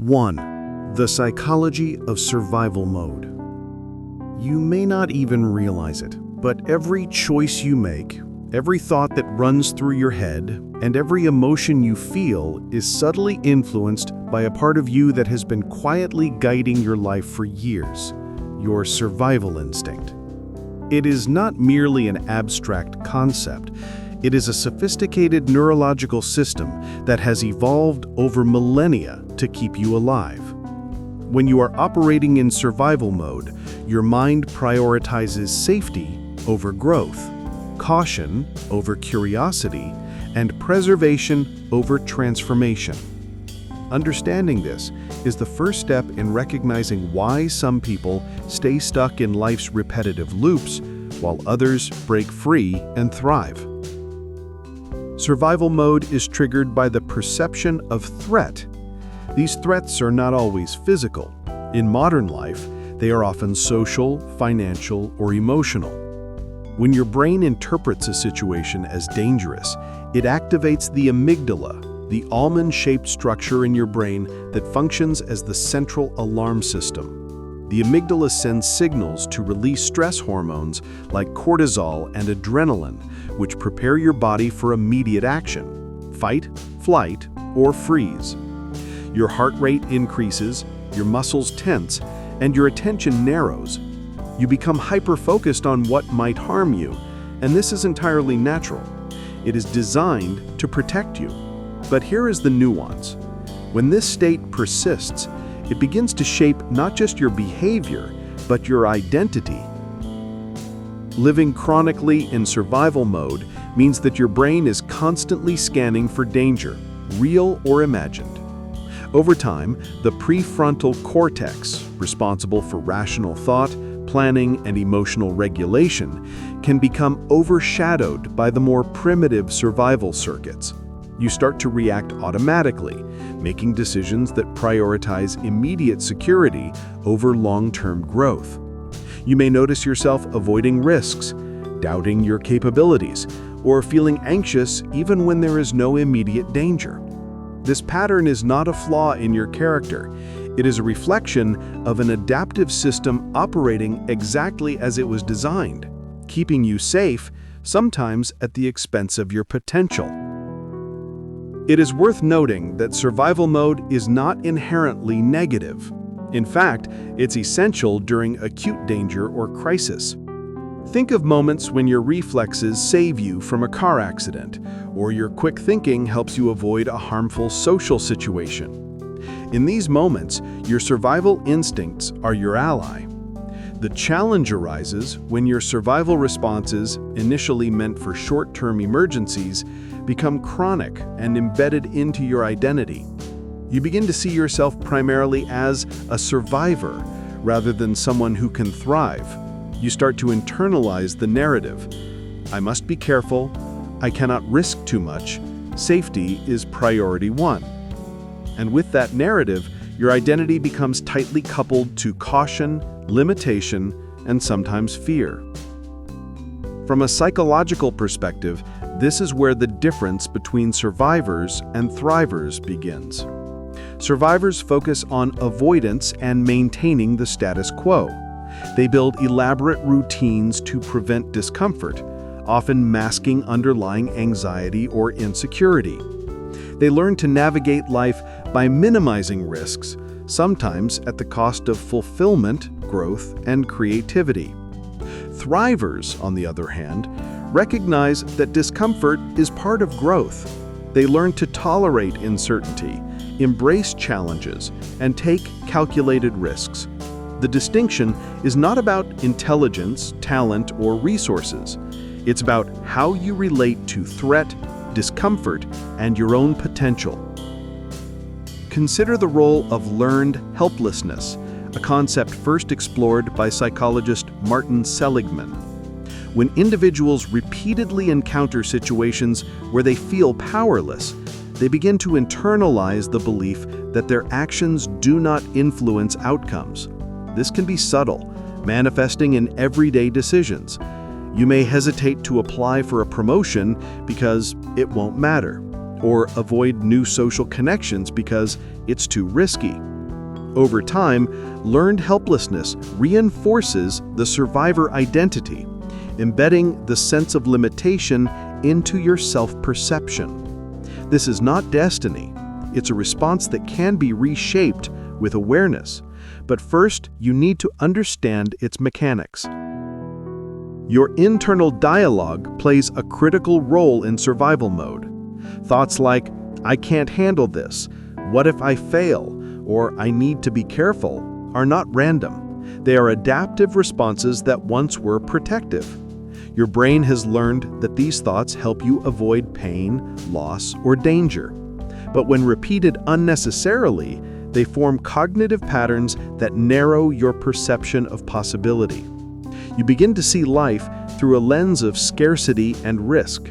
1. The psychology of survival mode. You may not even realize it, but every choice you make, every thought that runs through your head, and every emotion you feel is subtly influenced by a part of you that has been quietly guiding your life for years, your survival instinct. It is not merely an abstract concept. It is a sophisticated neurological system that has evolved over millennia to keep you alive. When you are operating in survival mode, your mind prioritizes safety over growth, caution over curiosity, and preservation over transformation. Understanding this is the first step in recognizing why some people stay stuck in life's repetitive loops while others break free and thrive. Survival mode is triggered by the perception of threat. These threats are not always physical. In modern life, they are often social, financial, or emotional. When your brain interprets a situation as dangerous, it activates the amygdala, the almond-shaped structure in your brain that functions as the central alarm system. The amygdala sends signals to release stress hormones like cortisol and adrenaline, which prepare your body for immediate action: fight, flight, or freeze. Your heart rate increases, your muscles tense, and your attention narrows. You become hyper-focused on what might harm you, and this is entirely natural. It is designed to protect you. But here is the nuance. When this state persists, it begins to shape not just your behavior, but your identity. Living chronically in survival mode means that your brain is constantly scanning for danger, real or imagined. Over time, the prefrontal cortex, responsible for rational thought, planning, and emotional regulation, can become overshadowed by the more primitive survival circuits. You start to react automatically, making decisions that prioritize immediate security over long-term growth. You may notice yourself avoiding risks, doubting your capabilities, or feeling anxious even when there is no immediate danger. This pattern is not a flaw in your character. It is a reflection of an adaptive system operating exactly as it was designed, keeping you safe, sometimes at the expense of your potential. It is worth noting that survival mode is not inherently negative. In fact, it's essential during acute danger or crisis. Think of moments when your reflexes save you from a car accident, or your quick thinking helps you avoid a harmful social situation. In these moments, your survival instincts are your ally. The challenge arises when your survival responses, initially meant for short-term emergencies, become chronic and embedded into your identity. You begin to see yourself primarily as a survivor rather than someone who can thrive. You start to internalize the narrative. I must be careful. I cannot risk too much. Safety is priority one. And with that narrative, your identity becomes tightly coupled to caution, limitation, and sometimes fear. From a psychological perspective, this is where the difference between survivors and thrivers begins. Survivors focus on avoidance and maintaining the status quo. They build elaborate routines to prevent discomfort, often masking underlying anxiety or insecurity. They learn to navigate life by minimizing risks, sometimes at the cost of fulfillment, growth, and creativity. Thrivers, on the other hand, recognize that discomfort is part of growth. They learn to tolerate uncertainty, embrace challenges, and take calculated risks. The distinction is not about intelligence, talent, or resources. It's about how you relate to threat, discomfort, and your own potential. Consider the role of learned helplessness, a concept first explored by psychologist Martin Seligman. When individuals repeatedly encounter situations where they feel powerless, they begin to internalize the belief that their actions do not influence outcomes. This can be subtle, manifesting in everyday decisions. You may hesitate to apply for a promotion because it won't matter, or avoid new social connections because it's too risky. Over time, learned helplessness reinforces the survivor identity, embedding the sense of limitation into your self-perception. This is not destiny. It's a response that can be reshaped with awareness. But first, you need to understand its mechanics. Your internal dialogue plays a critical role in survival mode. Thoughts like, "I can't handle this," "What if I fail?" or "I need to be careful," are not random. They are adaptive responses that once were protective. Your brain has learned that these thoughts help you avoid pain, loss, or danger. But when repeated unnecessarily, they form cognitive patterns that narrow your perception of possibility. You begin to see life through a lens of scarcity and risk.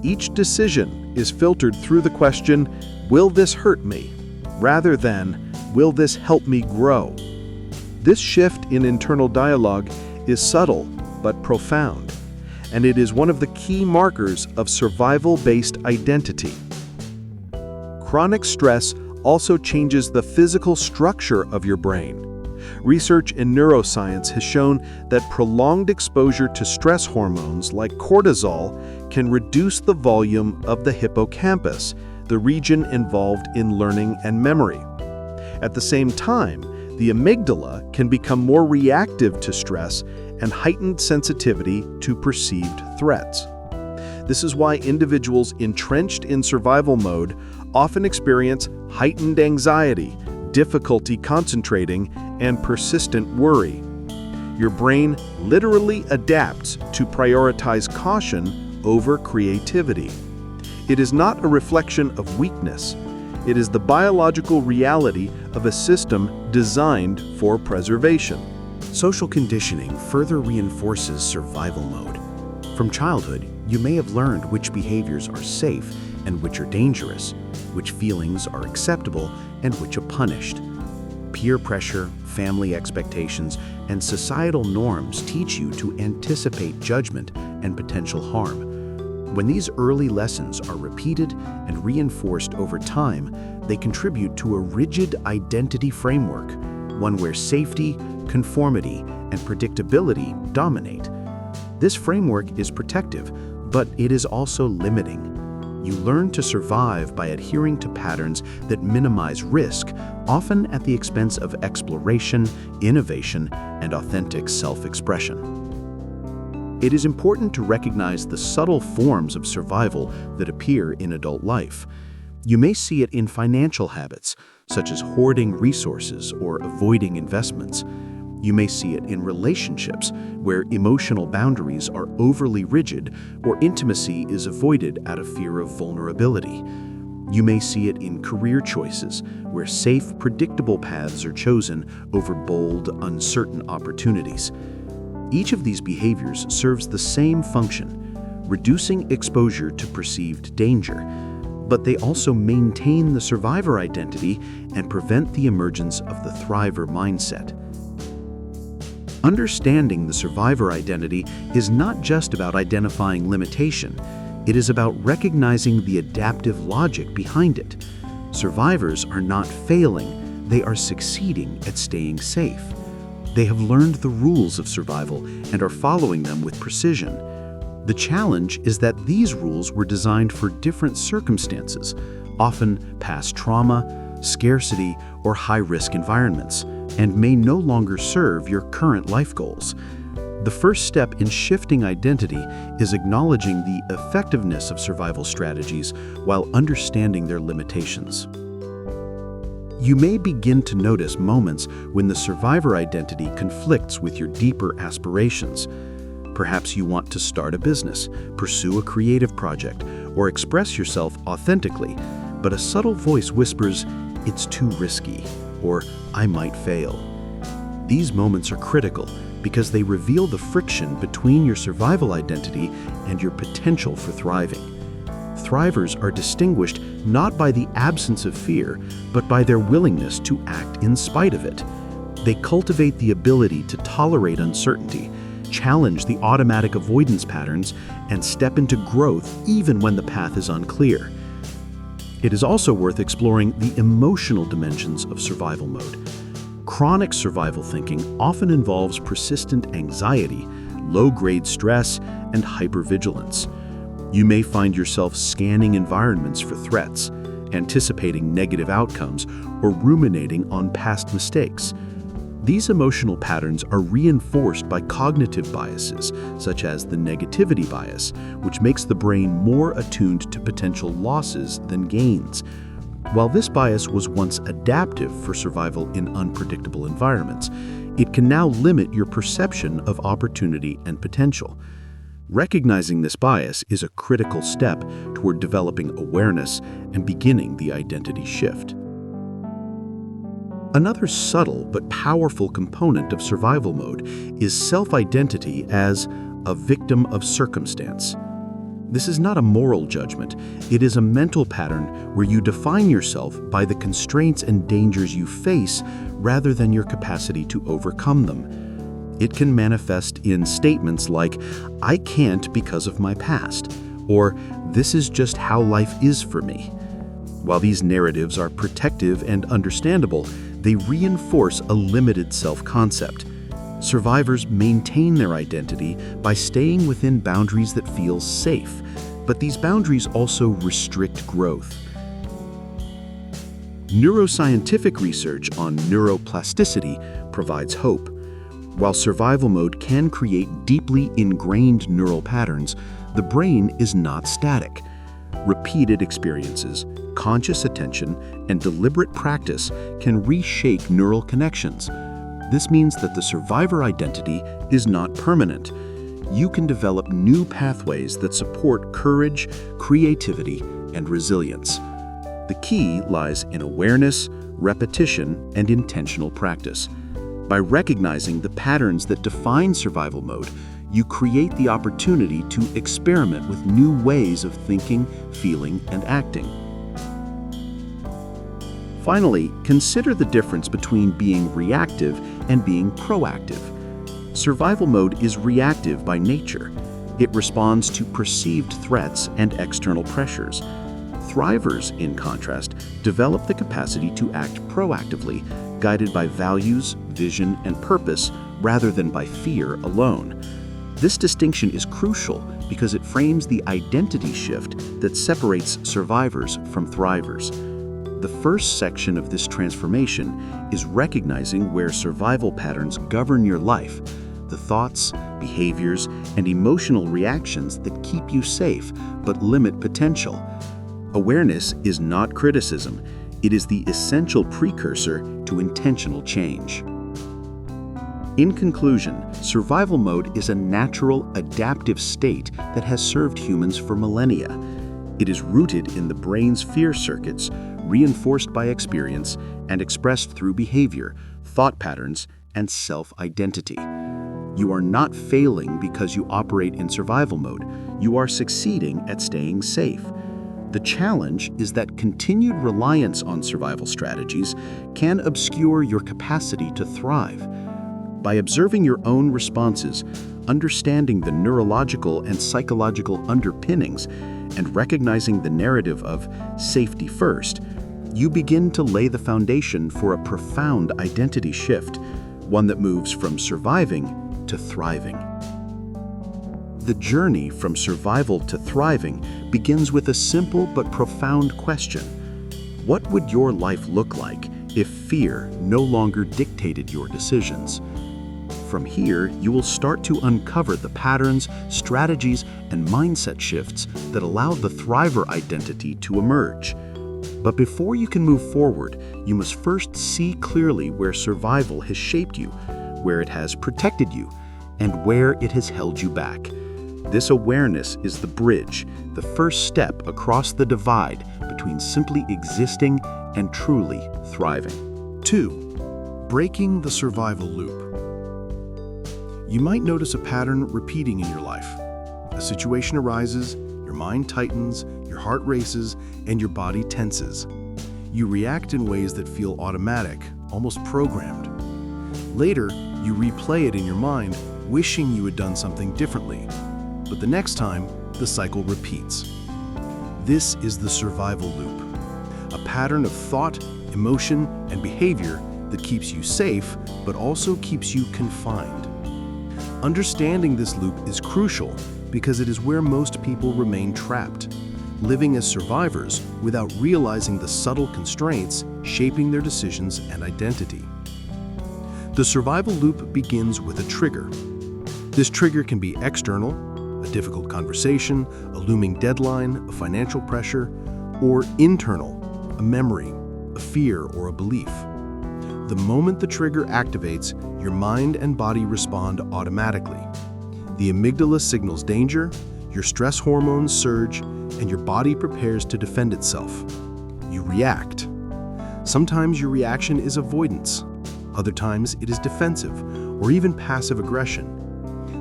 Each decision is filtered through the question, "Will this hurt me?" rather than, "Will this help me grow?" This shift in internal dialogue is subtle but profound, and it is one of the key markers of survival-based identity. Chronic stress also changes the physical structure of your brain. Research in neuroscience has shown that prolonged exposure to stress hormones like cortisol can reduce the volume of the hippocampus, the region involved in learning and memory. At the same time, the amygdala can become more reactive to stress and heightened sensitivity to perceived threats. This is why individuals entrenched in survival mode often experience heightened anxiety, difficulty concentrating, and persistent worry. Your brain literally adapts to prioritize caution over creativity. It is not a reflection of weakness. It is the biological reality of a system designed for preservation. Social conditioning further reinforces survival mode. From childhood, you may have learned which behaviors are safe and which are dangerous, which feelings are acceptable and which are punished. Peer pressure, family expectations, and societal norms teach you to anticipate judgment and potential harm. When these early lessons are repeated and reinforced over time, they contribute to a rigid identity framework, one where safety, conformity, and predictability dominate. This framework is protective, but it is also limiting. You learn to survive by adhering to patterns that minimize risk, often at the expense of exploration, innovation, and authentic self-expression. It is important to recognize the subtle forms of survival that appear in adult life. You may see it in financial habits, such as hoarding resources or avoiding investments. You may see it in relationships, where emotional boundaries are overly rigid or intimacy is avoided out of fear of vulnerability. You may see it in career choices, where safe, predictable paths are chosen over bold, uncertain opportunities. Each of these behaviors serves the same function, reducing exposure to perceived danger, but they also maintain the survivor identity and prevent the emergence of the thriver mindset. Understanding the survivor identity is not just about identifying limitation. It is about recognizing the adaptive logic behind it. Survivors are not failing, they are succeeding at staying safe. They have learned the rules of survival and are following them with precision. The challenge is that these rules were designed for different circumstances, often past trauma, scarcity, or high-risk environments, and may no longer serve your current life goals. The first step in shifting identity is acknowledging the effectiveness of survival strategies while understanding their limitations. You may begin to notice moments when the survivor identity conflicts with your deeper aspirations. Perhaps you want to start a business, pursue a creative project, or express yourself authentically, but a subtle voice whispers, "It's too risky," or "I might fail." These moments are critical because they reveal the friction between your survival identity and your potential for thriving. Thrivers are distinguished not by the absence of fear, but by their willingness to act in spite of it. They cultivate the ability to tolerate uncertainty, challenge the automatic avoidance patterns, and step into growth even when the path is unclear. It is also worth exploring the emotional dimensions of survival mode. Chronic survival thinking often involves persistent anxiety, low-grade stress, and hypervigilance. You may find yourself scanning environments for threats, anticipating negative outcomes, or ruminating on past mistakes. These emotional patterns are reinforced by cognitive biases, such as the negativity bias, which makes the brain more attuned to potential losses than gains. While this bias was once adaptive for survival in unpredictable environments, it can now limit your perception of opportunity and potential. Recognizing this bias is a critical step toward developing awareness and beginning the identity shift. Another subtle but powerful component of survival mode is self-identity as a victim of circumstance. This is not a moral judgment, it is a mental pattern where you define yourself by the constraints and dangers you face rather than your capacity to overcome them. It can manifest in statements like, "I can't because of my past," or "this is just how life is for me." While these narratives are protective and understandable, they reinforce a limited self-concept. Survivors maintain their identity by staying within boundaries that feel safe, but these boundaries also restrict growth. Neuroscientific research on neuroplasticity provides hope. While survival mode can create deeply ingrained neural patterns, the brain is not static. Repeated experiences, conscious attention, and deliberate practice can reshape neural connections. This means that the survivor identity is not permanent. You can develop new pathways that support courage, creativity, and resilience. The key lies in awareness, repetition, and intentional practice. By recognizing the patterns that define survival mode, you create the opportunity to experiment with new ways of thinking, feeling, and acting. Finally, consider the difference between being reactive and being proactive. Survival mode is reactive by nature. It responds to perceived threats and external pressures. Thrivers, in contrast, develop the capacity to act proactively, guided by values, vision, and purpose, rather than by fear alone. This distinction is crucial because it frames the identity shift that separates survivors from thrivers. The first section of this transformation is recognizing where survival patterns govern your life, the thoughts, behaviors, and emotional reactions that keep you safe but limit potential. Awareness is not criticism, it is the essential precursor to intentional change. In conclusion, survival mode is a natural, adaptive state that has served humans for millennia. It is rooted in the brain's fear circuits, reinforced by experience, and expressed through behavior, thought patterns, and self-identity. You are not failing because you operate in survival mode. You are succeeding at staying safe. The challenge is that continued reliance on survival strategies can obscure your capacity to thrive. By observing your own responses, understanding the neurological and psychological underpinnings, and recognizing the narrative of safety first, you begin to lay the foundation for a profound identity shift, one that moves from surviving to thriving. The journey from survival to thriving begins with a simple but profound question. What would your life look like if fear no longer dictated your decisions? From here, you will start to uncover the patterns, strategies, and mindset shifts that allow the thriver identity to emerge. But before you can move forward, you must first see clearly where survival has shaped you, where it has protected you, and where it has held you back. This awareness is the bridge, the first step across the divide between simply existing and truly thriving. 2. Breaking the survival loop. You might notice a pattern repeating in your life. A situation arises, your mind tightens, your heart races, and your body tenses. You react in ways that feel automatic, almost programmed. Later, you replay it in your mind, wishing you had done something differently. But the next time, the cycle repeats. This is the survival loop. a pattern of thought, emotion, and behavior that keeps you safe but also keeps you confined. Understanding this loop is crucial because it is where most people remain trapped, living as survivors without realizing the subtle constraints shaping their decisions and identity. The survival loop begins with a trigger. This trigger can be external, a difficult conversation, a looming deadline, a financial pressure, or internal, a memory, a fear, or a belief. The moment the trigger activates, your mind and body respond automatically. The amygdala signals danger, your stress hormones surge, and your body prepares to defend itself. You react. Sometimes your reaction is avoidance. Other times it is defensive or even passive aggression.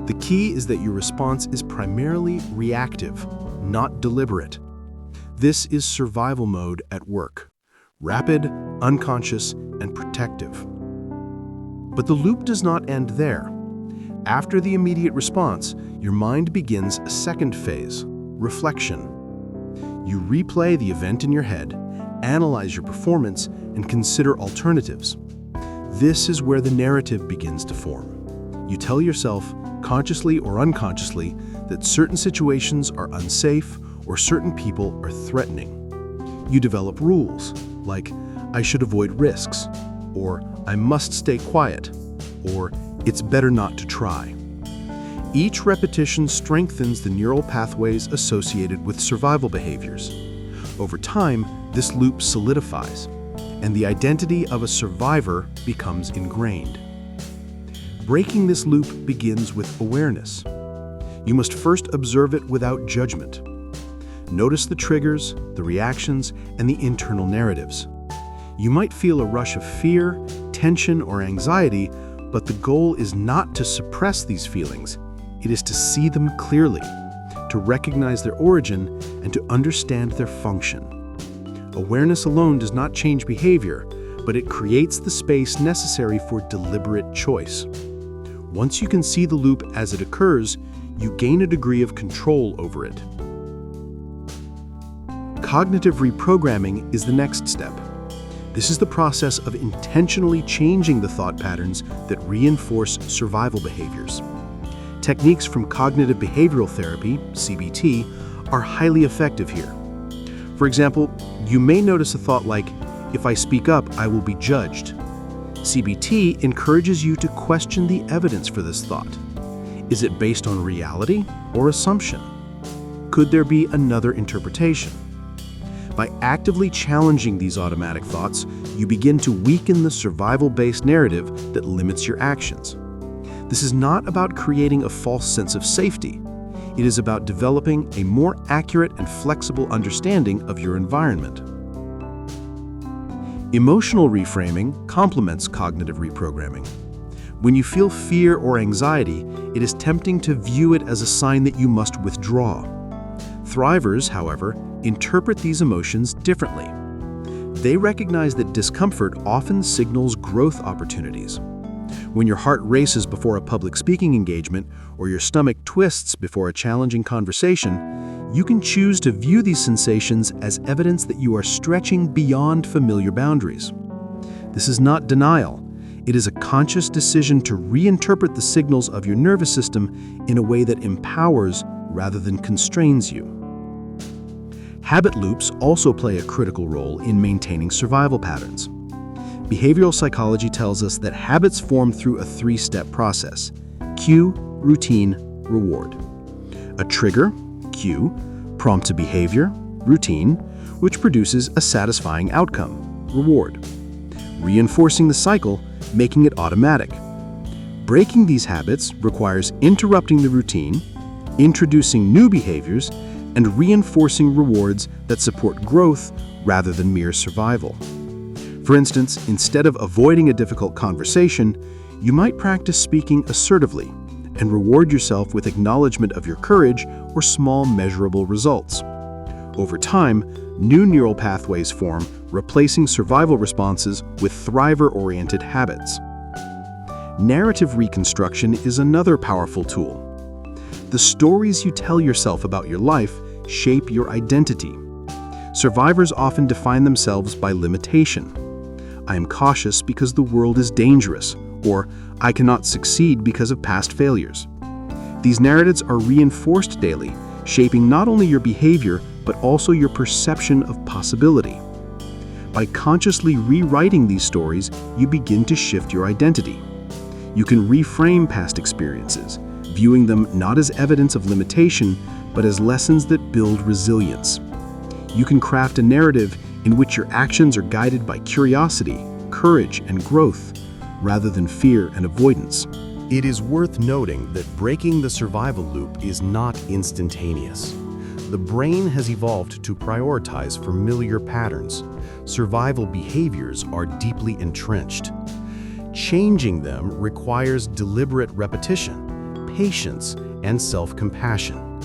The key is that your response is primarily reactive, not deliberate. This is survival mode at work. Rapid, unconscious, and protective. But the loop does not end there. After the immediate response, your mind begins a second phase, reflection. You replay the event in your head, analyze your performance, and consider alternatives. This is where the narrative begins to form. You tell yourself, consciously or unconsciously, that certain situations are unsafe or certain people are threatening. You develop rules, like, I should avoid risks, or I must stay quiet, or it's better not to try. Each repetition strengthens the neural pathways associated with survival behaviors. Over time, this loop solidifies, and the identity of a survivor becomes ingrained. Breaking this loop begins with awareness. You must first observe it without judgment. Notice the triggers, the reactions, and the internal narratives. You might feel a rush of fear, tension, or anxiety, but the goal is not to suppress these feelings. It is to see them clearly, to recognize their origin, and to understand their function. Awareness alone does not change behavior, but it creates the space necessary for deliberate choice. Once you can see the loop as it occurs, you gain a degree of control over it. Cognitive reprogramming is the next step. This is the process of intentionally changing the thought patterns that reinforce survival behaviors. Techniques from cognitive behavioral therapy, CBT, are highly effective here. For example, you may notice a thought like, if I speak up, I will be judged. CBT encourages you to question the evidence for this thought. Is it based on reality or assumption? Could there be another interpretation? By actively challenging these automatic thoughts, you begin to weaken the survival-based narrative that limits your actions. This is not about creating a false sense of safety. It is about developing a more accurate and flexible understanding of your environment. Emotional reframing complements cognitive reprogramming. When you feel fear or anxiety, it is tempting to view it as a sign that you must withdraw. Thrivers, however, interpret these emotions differently. They recognize that discomfort often signals growth opportunities. When your heart races before a public speaking engagement or your stomach twists before a challenging conversation, you can choose to view these sensations as evidence that you are stretching beyond familiar boundaries. This is not denial. It is a conscious decision to reinterpret the signals of your nervous system in a way that empowers rather than constrains you. Habit loops also play a critical role in maintaining survival patterns. Behavioral psychology tells us that habits form through a three-step process: cue, routine, reward. A trigger, cue, prompts a behavior, routine, which produces a satisfying outcome, reward. Reinforcing the cycle, making it automatic. Breaking these habits requires interrupting the routine, introducing new behaviors, and reinforcing rewards that support growth rather than mere survival. For instance, instead of avoiding a difficult conversation, you might practice speaking assertively and reward yourself with acknowledgement of your courage or small measurable results. Over time, new neural pathways form, replacing survival responses with thriver-oriented habits. Narrative reconstruction is another powerful tool. The stories you tell yourself about your life shape your identity. Survivors often define themselves by limitation. I am cautious because the world is dangerous, or I cannot succeed because of past failures. These narratives are reinforced daily, shaping not only your behavior, but also your perception of possibility. By consciously rewriting these stories, you begin to shift your identity. You can reframe past experiences, viewing them not as evidence of limitation, but as lessons that build resilience. You can craft a narrative in which your actions are guided by curiosity, courage, and growth, rather than fear and avoidance. It is worth noting that breaking the survival loop is not instantaneous. The brain has evolved to prioritize familiar patterns. Survival behaviors are deeply entrenched. Changing them requires deliberate repetition, patience, and self-compassion.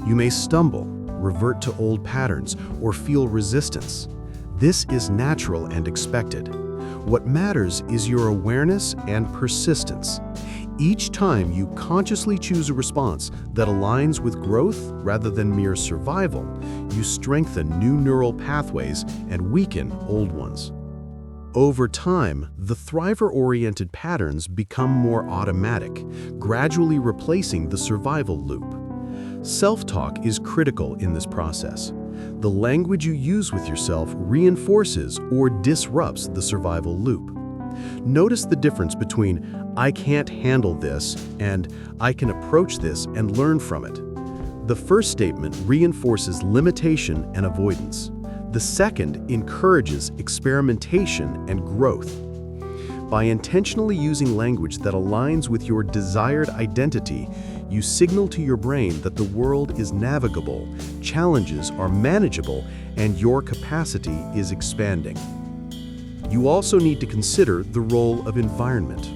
You may stumble, revert to old patterns, or feel resistance. This is natural and expected. What matters is your awareness and persistence. Each time you consciously choose a response that aligns with growth rather than mere survival, you strengthen new neural pathways and weaken old ones. Over time, the thriver-oriented patterns become more automatic, gradually replacing the survival loop. Self-talk is critical in this process. The language you use with yourself reinforces or disrupts the survival loop. Notice the difference between "I can't handle this" and "I can approach this and learn from it." The first statement reinforces limitation and avoidance. The second encourages experimentation and growth. By intentionally using language that aligns with your desired identity, you signal to your brain that the world is navigable, challenges are manageable, and your capacity is expanding. You also need to consider the role of environment.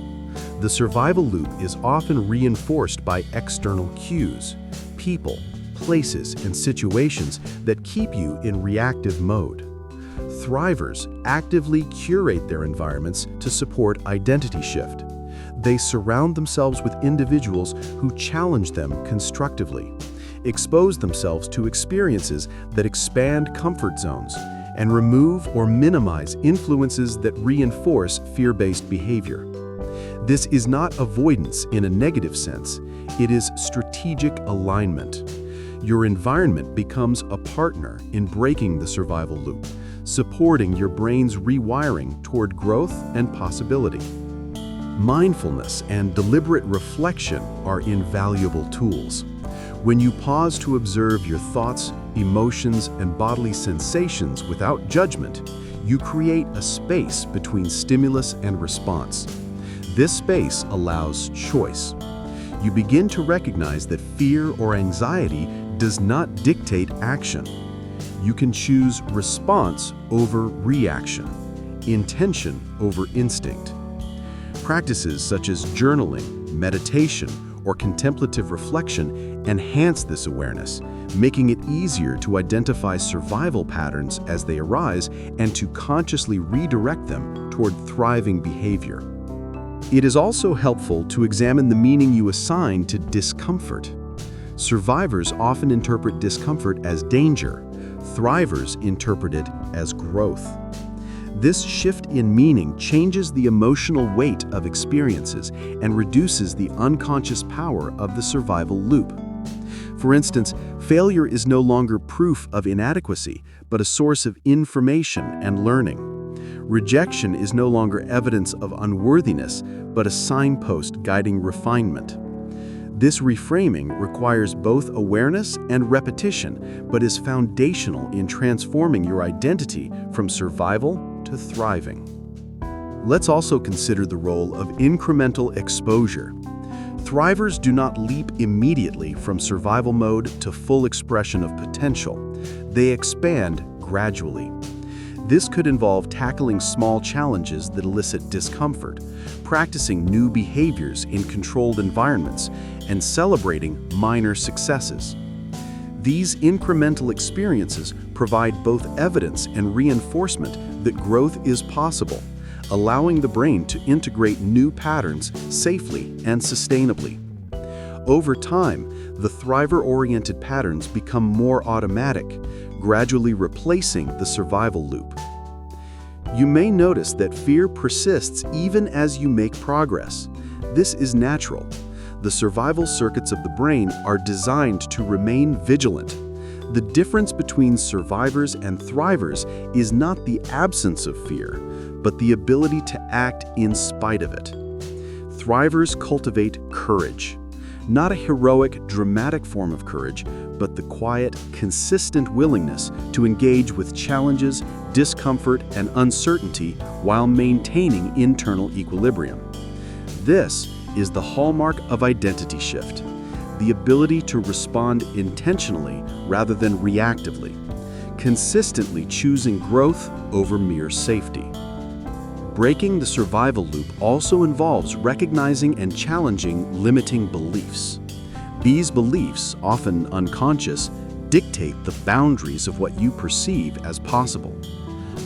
The survival loop is often reinforced by external cues, people, places, and situations that keep you in reactive mode. Thrivers actively curate their environments to support identity shift. They surround themselves with individuals who challenge them constructively, expose themselves to experiences that expand comfort zones, and remove or minimize influences that reinforce fear-based behavior. This is not avoidance in a negative sense, it is strategic alignment. Your environment becomes a partner in breaking the survival loop, supporting your brain's rewiring toward growth and possibility. Mindfulness and deliberate reflection are invaluable tools. When you pause to observe your thoughts, emotions, and bodily sensations without judgment, you create a space between stimulus and response. This space allows choice. You begin to recognize that fear or anxiety does not dictate action. You can choose response over reaction, intention over instinct. Practices such as journaling, meditation, or contemplative reflection enhance this awareness, making it easier to identify survival patterns as they arise and to consciously redirect them toward thriving behavior. It is also helpful to examine the meaning you assign to discomfort. Survivors often interpret discomfort as danger. Thrivers interpret it as growth. This shift in meaning changes the emotional weight of experiences and reduces the unconscious power of the survival loop. For instance, failure is no longer proof of inadequacy, but a source of information and learning. Rejection is no longer evidence of unworthiness, but a signpost guiding refinement. This reframing requires both awareness and repetition, but is foundational in transforming your identity from survival to thriving. Let's also consider the role of incremental exposure. Thrivers do not leap immediately from survival mode to full expression of potential. They expand gradually. This could involve tackling small challenges that elicit discomfort, practicing new behaviors in controlled environments, and celebrating minor successes. These incremental experiences provide both evidence and reinforcement that growth is possible, allowing the brain to integrate new patterns safely and sustainably. Over time, the thriver-oriented patterns become more automatic, gradually replacing the survival loop. You may notice that fear persists even as you make progress. This is natural. The survival circuits of the brain are designed to remain vigilant. The difference between survivors and thrivers is not the absence of fear, but the ability to act in spite of it. Thrivers cultivate courage. Not a heroic, dramatic form of courage, but the quiet, consistent willingness to engage with challenges, discomfort, and uncertainty while maintaining internal equilibrium. This is the hallmark of identity shift, the ability to respond intentionally rather than reactively, consistently choosing growth over mere safety. Breaking the survival loop also involves recognizing and challenging limiting beliefs. These beliefs, often unconscious, dictate the boundaries of what you perceive as possible.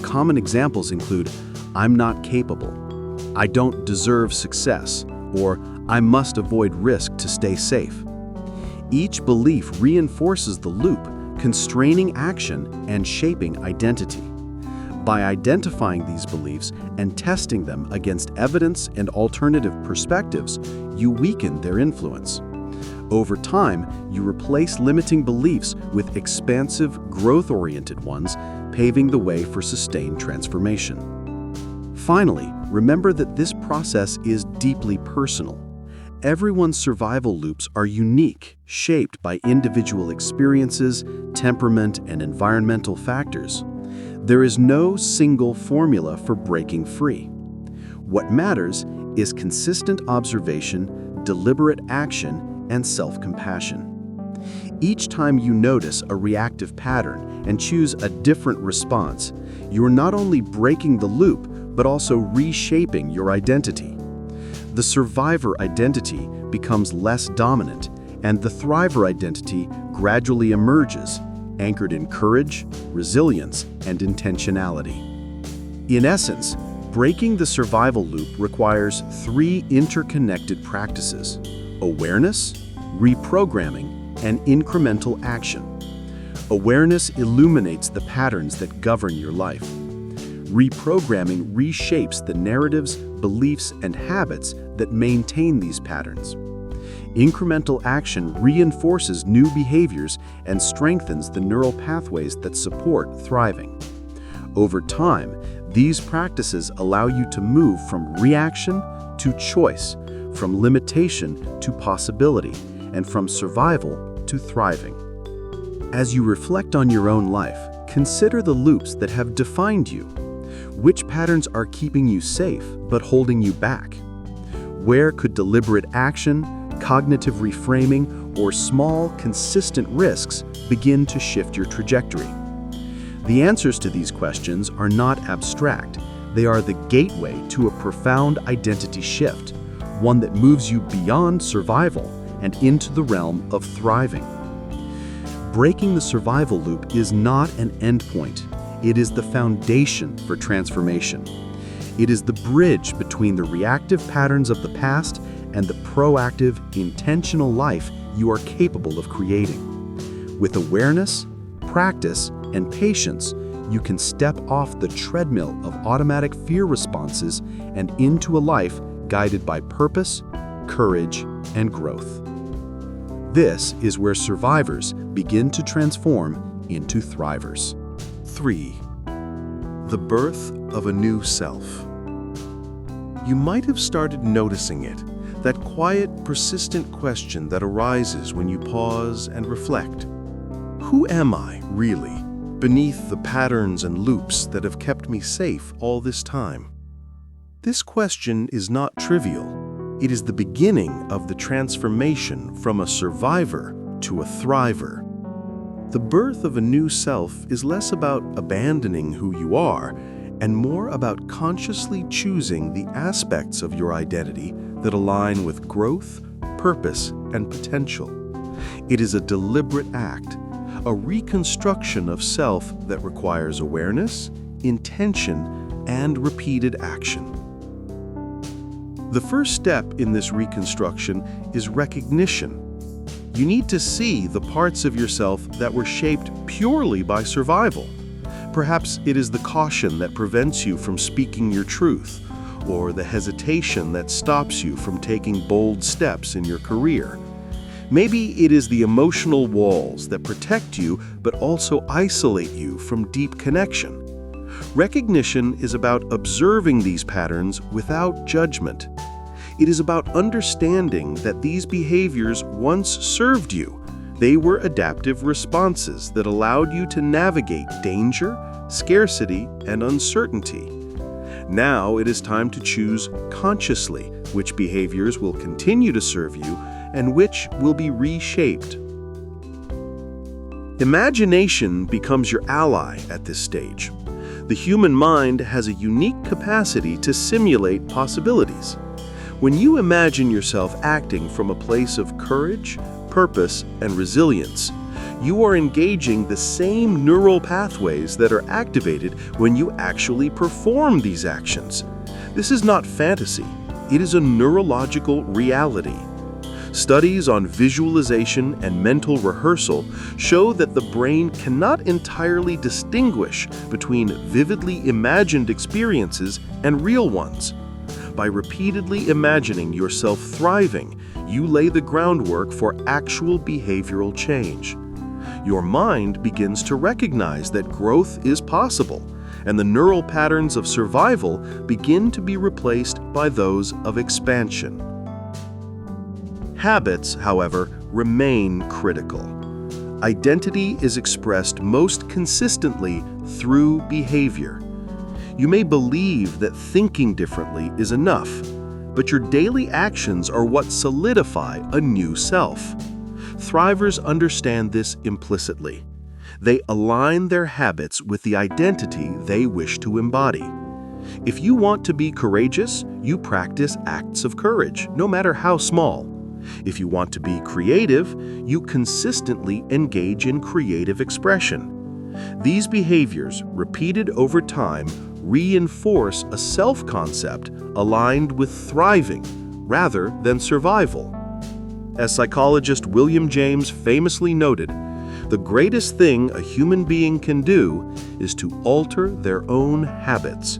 Common examples include, "I'm not capable," "I don't deserve success," or "I must avoid risk to stay safe." Each belief reinforces the loop, constraining action and shaping identity. By identifying these beliefs and testing them against evidence and alternative perspectives, you weaken their influence. Over time, you replace limiting beliefs with expansive, growth-oriented ones, paving the way for sustained transformation. Finally, remember that this process is deeply personal. Everyone's survival loops are unique, shaped by individual experiences, temperament, and environmental factors. There is no single formula for breaking free. What matters is consistent observation, deliberate action, and self-compassion. Each time you notice a reactive pattern and choose a different response, you are not only breaking the loop, but also reshaping your identity. The survivor identity becomes less dominant, and the thriver identity gradually emerges, anchored in courage, resilience, and intentionality. In essence, breaking the survival loop requires three interconnected practices: awareness, reprogramming, and incremental action. Awareness illuminates the patterns that govern your life. Reprogramming reshapes the narratives, beliefs, and habits that maintain these patterns. Incremental action reinforces new behaviors and strengthens the neural pathways that support thriving. Over time, these practices allow you to move from reaction to choice, from limitation to possibility, and from survival to thriving. As you reflect on your own life, consider the loops that have defined you. Which patterns are keeping you safe but holding you back? Where could deliberate action, cognitive reframing, or small, consistent risks begin to shift your trajectory? The answers to these questions are not abstract. They are the gateway to a profound identity shift, one that moves you beyond survival and into the realm of thriving. Breaking the survival loop is not an endpoint. It is the foundation for transformation. It is the bridge between the reactive patterns of the past and the proactive, intentional life you are capable of creating. With awareness, practice, and patience, you can step off the treadmill of automatic fear responses and into a life guided by purpose, courage, and growth. This is where survivors begin to transform into thrivers. 3. The birth of a new self. You might have started noticing it, that quiet, persistent question that arises when you pause and reflect. Who am I, really, beneath the patterns and loops that have kept me safe all this time? This question is not trivial. It is the beginning of the transformation from a survivor to a thriver. The birth of a new self is less about abandoning who you are and more about consciously choosing the aspects of your identity that align with growth, purpose, and potential. It is a deliberate act, a reconstruction of self that requires awareness, intention, and repeated action. The first step in this reconstruction is recognition. You need to see the parts of yourself that were shaped purely by survival. Perhaps it is the caution that prevents you from speaking your truth, or the hesitation that stops you from taking bold steps in your career. Maybe it is the emotional walls that protect you but also isolate you from deep connection. Recognition is about observing these patterns without judgment. It is about understanding that these behaviors once served you. They were adaptive responses that allowed you to navigate danger, scarcity, and uncertainty. Now it is time to choose consciously which behaviors will continue to serve you and which will be reshaped. Imagination becomes your ally at this stage. The human mind has a unique capacity to simulate possibilities. When you imagine yourself acting from a place of courage, purpose, and resilience, you are engaging the same neural pathways that are activated when you actually perform these actions. This is not fantasy. It is a neurological reality. Studies on visualization and mental rehearsal show that the brain cannot entirely distinguish between vividly imagined experiences and real ones. By repeatedly imagining yourself thriving, you lay the groundwork for actual behavioral change. Your mind begins to recognize that growth is possible, and the neural patterns of survival begin to be replaced by those of expansion. Habits, however, remain critical. Identity is expressed most consistently through behavior. You may believe that thinking differently is enough, but your daily actions are what solidify a new self. Thrivers understand this implicitly. They align their habits with the identity they wish to embody. If you want to be courageous, you practice acts of courage, no matter how small. If you want to be creative, you consistently engage in creative expression. These behaviors, repeated over time, reinforce a self-concept aligned with thriving rather than survival. As psychologist William James famously noted, the greatest thing a human being can do is to alter their own habits.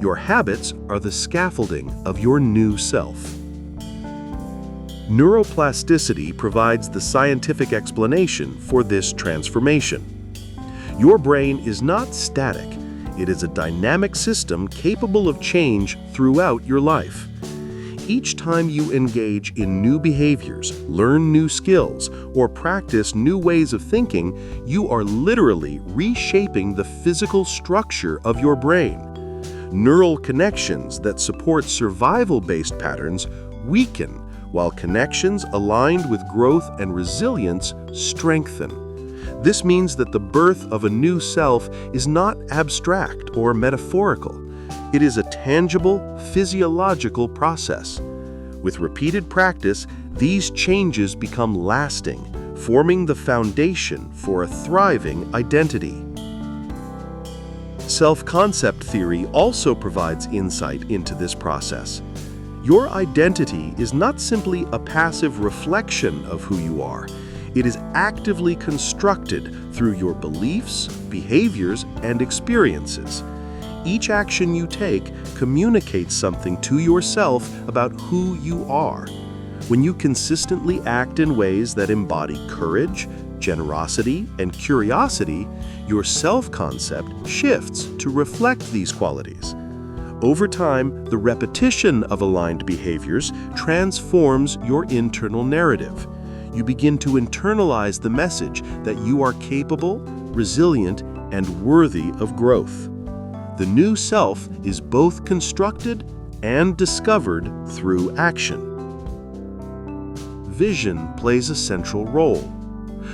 Your habits are the scaffolding of your new self. Neuroplasticity provides the scientific explanation for this transformation. Your brain is not static. It is a dynamic system capable of change throughout your life. Each time you engage in new behaviors, learn new skills, or practice new ways of thinking, you are literally reshaping the physical structure of your brain. Neural connections that support survival-based patterns weaken, while connections aligned with growth and resilience strengthen. This means that the birth of a new self is not abstract or metaphorical. It is a tangible, physiological process. With repeated practice, these changes become lasting, forming the foundation for a thriving identity. Self-concept theory also provides insight into this process. Your identity is not simply a passive reflection of who you are. It is actively constructed through your beliefs, behaviors, and experiences. Each action you take communicates something to yourself about who you are. When you consistently act in ways that embody courage, generosity, and curiosity, your self-concept shifts to reflect these qualities. Over time, the repetition of aligned behaviors transforms your internal narrative. You begin to internalize the message that you are capable, resilient, and worthy of growth. The new self is both constructed and discovered through action. Vision plays a central role.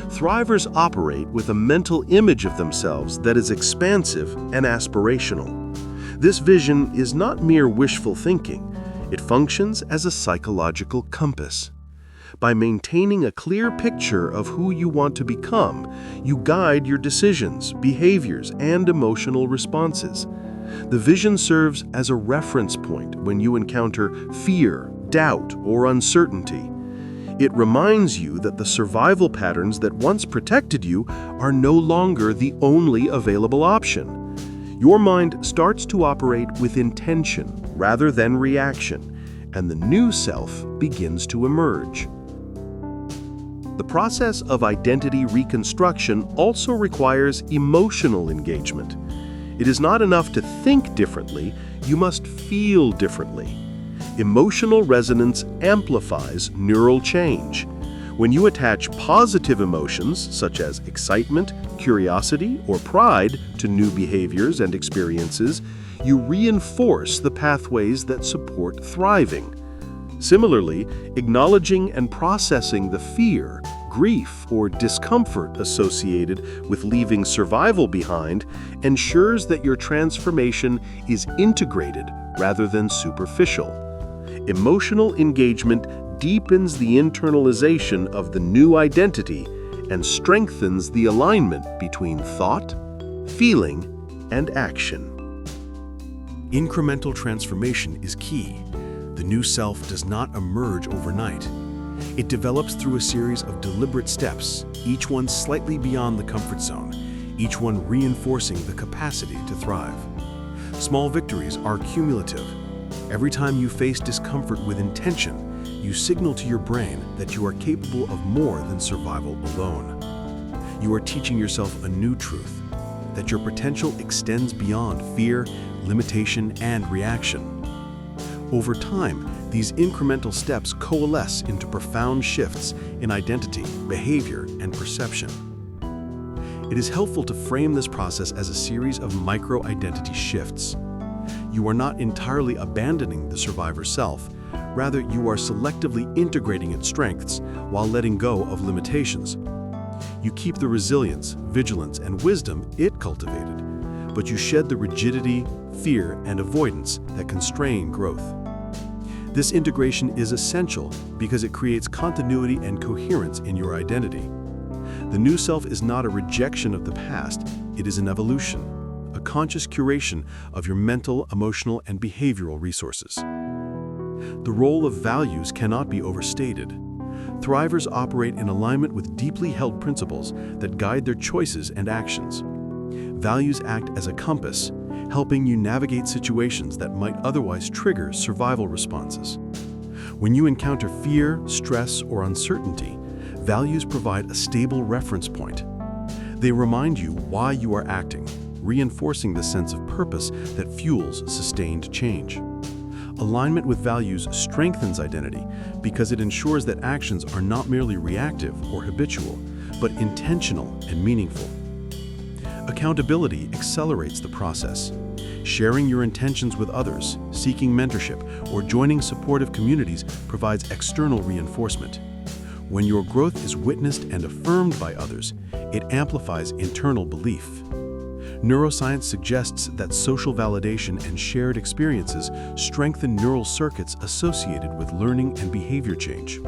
Thrivers operate with a mental image of themselves that is expansive and aspirational. This vision is not mere wishful thinking. It functions as a psychological compass. By maintaining a clear picture of who you want to become, you guide your decisions, behaviors, and emotional responses. The vision serves as a reference point when you encounter fear, doubt, or uncertainty. It reminds you that the survival patterns that once protected you are no longer the only available option. Your mind starts to operate with intention rather than reaction, and the new self begins to emerge. The process of identity reconstruction also requires emotional engagement. It is not enough to think differently, you must feel differently. Emotional resonance amplifies neural change. When you attach positive emotions, such as excitement, curiosity, or pride, to new behaviors and experiences, you reinforce the pathways that support thriving. Similarly, acknowledging and processing the fear, grief, or discomfort associated with leaving survival behind ensures that your transformation is integrated rather than superficial. Emotional engagement deepens the internalization of the new identity and strengthens the alignment between thought, feeling, and action. Incremental transformation is key. The new self does not emerge overnight. It develops through a series of deliberate steps, each one slightly beyond the comfort zone, each one reinforcing the capacity to thrive. Small victories are cumulative. Every time you face discomfort with intention, you signal to your brain that you are capable of more than survival alone. You are teaching yourself a new truth, that your potential extends beyond fear, limitation, and reaction. Over time, these incremental steps coalesce into profound shifts in identity, behavior, and perception. It is helpful to frame this process as a series of micro-identity shifts. You are not entirely abandoning the survivor self, rather you are selectively integrating its strengths while letting go of limitations. You keep the resilience, vigilance, and wisdom it cultivated, but you shed the rigidity, fear, and avoidance that constrain growth. This integration is essential because it creates continuity and coherence in your identity. The new self is not a rejection of the past, it is an evolution, a conscious curation of your mental, emotional, and behavioral resources. The role of values cannot be overstated. Thrivers operate in alignment with deeply held principles that guide their choices and actions. Values act as a compass, helping you navigate situations that might otherwise trigger survival responses. When you encounter fear, stress, or uncertainty, values provide a stable reference point. They remind you why you are acting, reinforcing the sense of purpose that fuels sustained change. Alignment with values strengthens identity because it ensures that actions are not merely reactive or habitual, but intentional and meaningful. Accountability accelerates the process. Sharing your intentions with others, seeking mentorship, or joining supportive communities provides external reinforcement. When your growth is witnessed and affirmed by others, it amplifies internal belief. Neuroscience suggests that social validation and shared experiences strengthen neural circuits associated with learning and behavior change.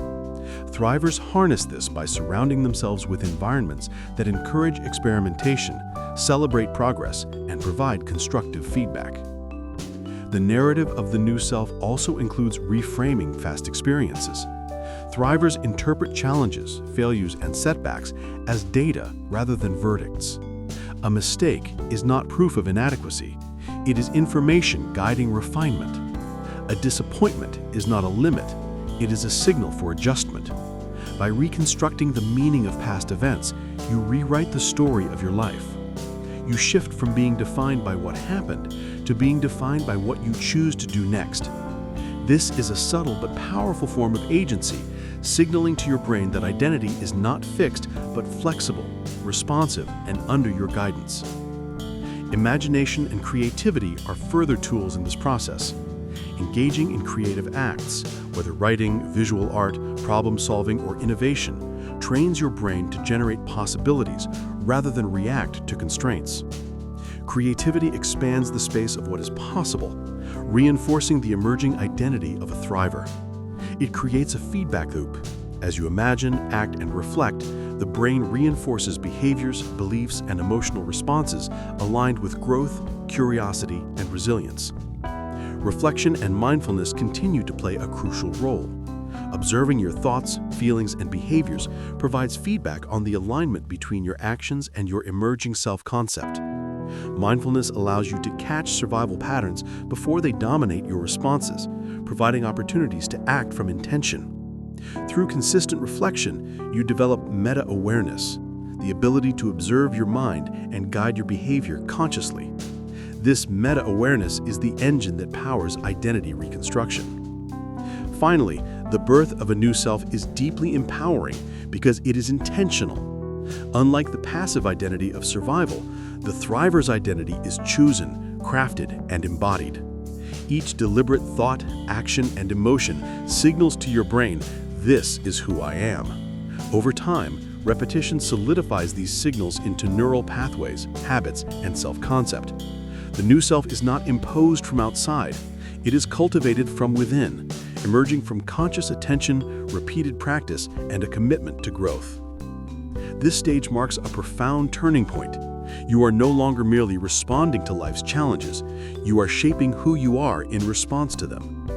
Thrivers harness this by surrounding themselves with environments that encourage experimentation, celebrate progress, and provide constructive feedback. The narrative of the new self also includes reframing past experiences. Thrivers interpret challenges, failures, and setbacks as data rather than verdicts. A mistake is not proof of inadequacy. It is information guiding refinement. A disappointment is not a limit. It is a signal for adjustment. By reconstructing the meaning of past events, you rewrite the story of your life. You shift from being defined by what happened to being defined by what you choose to do next. This is a subtle but powerful form of agency, signaling to your brain that identity is not fixed but flexible, responsive, and under your guidance. Imagination and creativity are further tools in this process. Engaging in creative acts, whether writing, visual art, problem solving, or innovation, trains your brain to generate possibilities rather than react to constraints. Creativity expands the space of what is possible, reinforcing the emerging identity of a thriver. It creates a feedback loop. As you imagine, act, and reflect, the brain reinforces behaviors, beliefs, and emotional responses aligned with growth, curiosity, and resilience. Reflection and mindfulness continue to play a crucial role. Observing your thoughts, feelings, and behaviors provides feedback on the alignment between your actions and your emerging self-concept. Mindfulness allows you to catch survival patterns before they dominate your responses, providing opportunities to act from intention. Through consistent reflection, you develop meta-awareness, the ability to observe your mind and guide your behavior consciously. This meta-awareness is the engine that powers identity reconstruction. Finally, the birth of a new self is deeply empowering because it is intentional. Unlike the passive identity of survival, the thriver's identity is chosen, crafted, and embodied. Each deliberate thought, action, and emotion signals to your brain, "This is who I am." Over time, repetition solidifies these signals into neural pathways, habits, and self-concept. The new self is not imposed from outside. It is cultivated from within, emerging from conscious attention, repeated practice, and a commitment to growth. This stage marks a profound turning point. You are no longer merely responding to life's challenges. You are shaping who you are in response to them.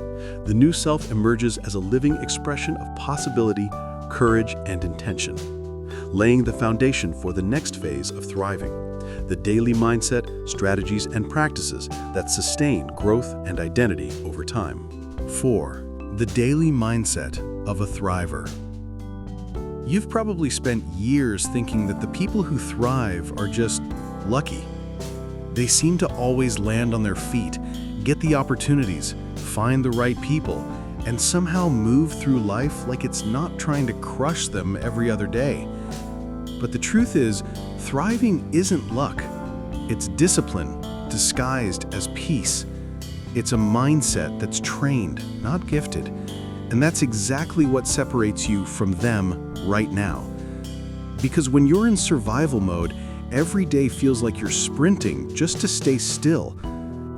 The new self emerges as a living expression of possibility, courage, and intention, laying the foundation for the next phase of thriving, the daily mindset, strategies, and practices that sustain growth and identity over time. 4. The daily mindset of a thriver. You've probably spent years thinking that the people who thrive are just lucky. They seem to always land on their feet, get the opportunities, find the right people, and somehow move through life like it's not trying to crush them every other day. But the truth is, thriving isn't luck. It's discipline, disguised as peace. It's a mindset that's trained, not gifted. And that's exactly what separates you from them right now. Because when you're in survival mode, every day feels like you're sprinting just to stay still.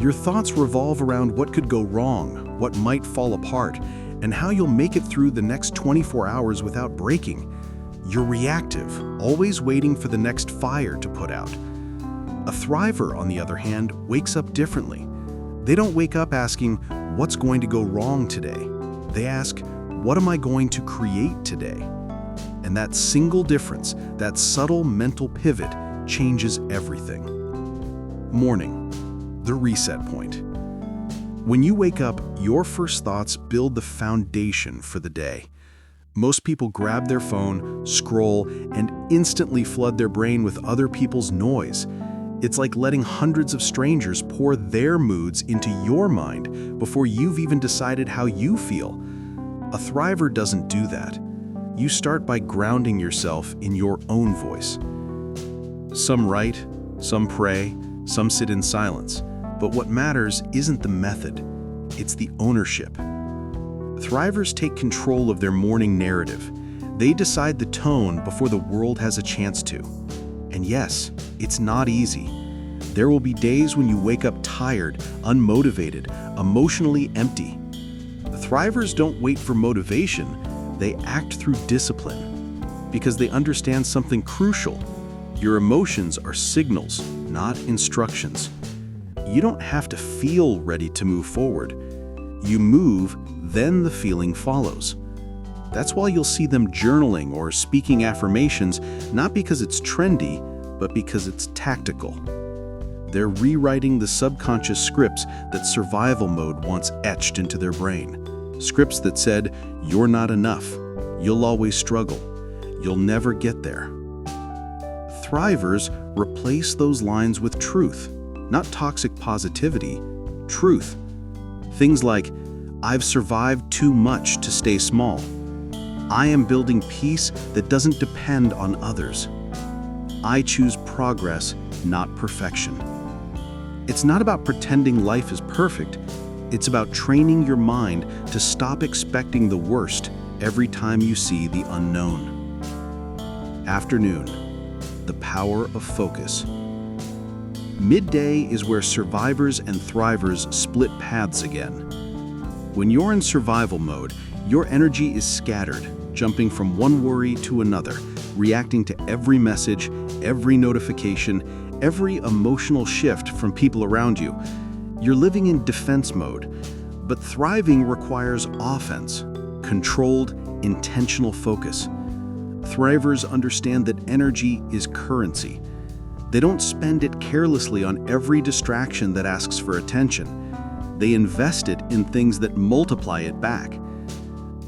Your thoughts revolve around what could go wrong, what might fall apart, and how you'll make it through the next 24 hours without breaking. You're reactive, always waiting for the next fire to put out. A thriver, on the other hand, wakes up differently. They don't wake up asking, "What's going to go wrong today?" They ask, "What am I going to create today?" And that single difference, that subtle mental pivot, changes everything. Morning, the reset point. When you wake up, your first thoughts build the foundation for the day. Most people grab their phone, scroll, and instantly flood their brain with other people's noise. It's like letting hundreds of strangers pour their moods into your mind before you've even decided how you feel. A thriver doesn't do that. You start by grounding yourself in your own voice. Some write, some pray, some sit in silence. But what matters isn't the method, it's the ownership. Thrivers take control of their morning narrative. They decide the tone before the world has a chance to. And yes, it's not easy. There will be days when you wake up tired, unmotivated, emotionally empty. The thrivers don't wait for motivation, they act through discipline. Because they understand something crucial. Your emotions are signals, not instructions. You don't have to feel ready to move forward. You move, then the feeling follows. That's why you'll see them journaling or speaking affirmations, not because it's trendy, but because it's tactical. They're rewriting the subconscious scripts that survival mode once etched into their brain. Scripts that said, "You're not enough. You'll always struggle. You'll never get there." Thrivers replace those lines with truth, not toxic positivity, truth. Things like, "I've survived too much to stay small. I am building peace that doesn't depend on others. I choose progress, not perfection." It's not about pretending life is perfect. It's about training your mind to stop expecting the worst every time you see the unknown. Afternoon, the power of focus. Midday is where survivors and thrivers split paths again. When you're in survival mode, your energy is scattered, jumping from one worry to another, reacting to every message, every notification, every emotional shift from people around you. You're living in defense mode, but thriving requires offense, controlled, intentional focus. Thrivers understand that energy is currency. They don't spend it carelessly on every distraction that asks for attention. They invest it in things that multiply it back.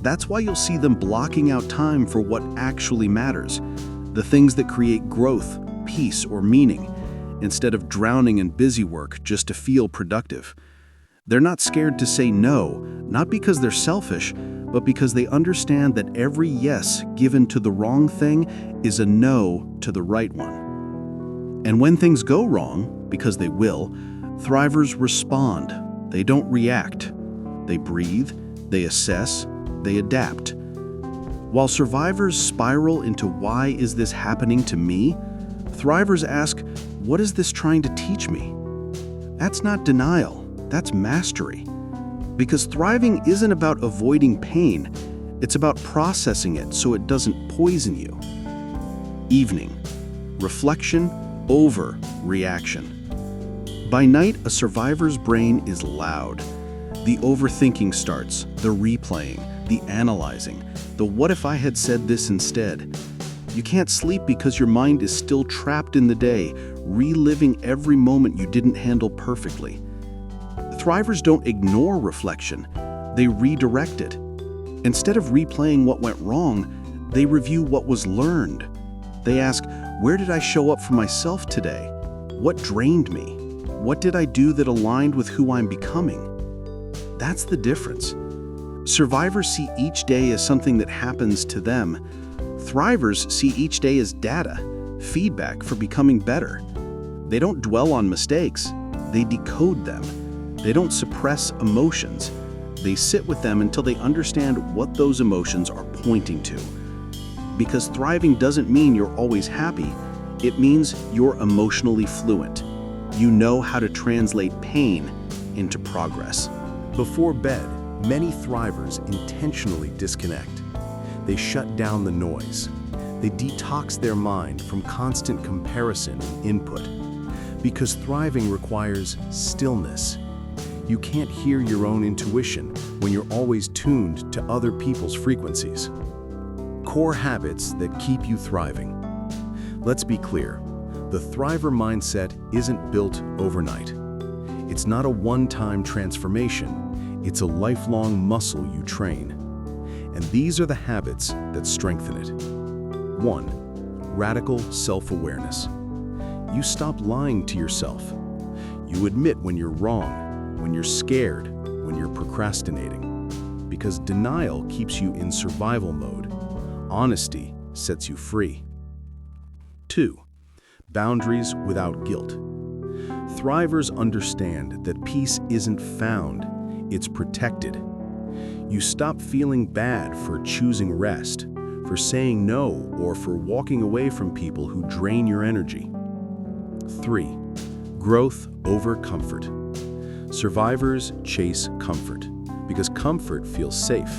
That's why you'll see them blocking out time for what actually matters, the things that create growth, peace, or meaning, instead of drowning in busy work just to feel productive. They're not scared to say no, not because they're selfish, but because they understand that every yes given to the wrong thing is a no to the right one. And when things go wrong, because they will, thrivers respond. They don't react. They breathe, they assess, they adapt. While survivors spiral into why is this happening to me, thrivers ask, what is this trying to teach me? That's not denial, that's mastery. Because thriving isn't about avoiding pain, it's about processing it so it doesn't poison you. Evening. Reflection over reaction. By night, a survivor's brain is loud. The overthinking starts, the replaying, the analyzing, the what if I had said this instead. You can't sleep because your mind is still trapped in the day, reliving every moment you didn't handle perfectly. Thrivers don't ignore reflection, they redirect it. Instead of replaying what went wrong, they review what was learned. They ask, where did I show up for myself today? What drained me? What did I do that aligned with who I'm becoming? That's the difference. Survivors see each day as something that happens to them. Thrivers see each day as data, feedback for becoming better. They don't dwell on mistakes, they decode them. They don't suppress emotions. They sit with them until they understand what those emotions are pointing to. Because thriving doesn't mean you're always happy, it means you're emotionally fluent. You know how to translate pain into progress. Before bed, many thrivers intentionally disconnect. They shut down the noise. They detox their mind from constant comparison and input. Because thriving requires stillness. You can't hear your own intuition when you're always tuned to other people's frequencies. Core habits that keep you thriving. Let's be clear, the thriver mindset isn't built overnight. It's not a one-time transformation, it's a lifelong muscle you train. And these are the habits that strengthen it. 1. Radical self-awareness. You stop lying to yourself. You admit when you're wrong, when you're scared, when you're procrastinating. Because denial keeps you in survival mode. Honesty sets you free. 2. Boundaries without guilt. Thrivers understand that peace isn't found, it's protected. You stop feeling bad for choosing rest, for saying no, or for walking away from people who drain your energy. 3. Growth over comfort. Survivors chase comfort because comfort feels safe.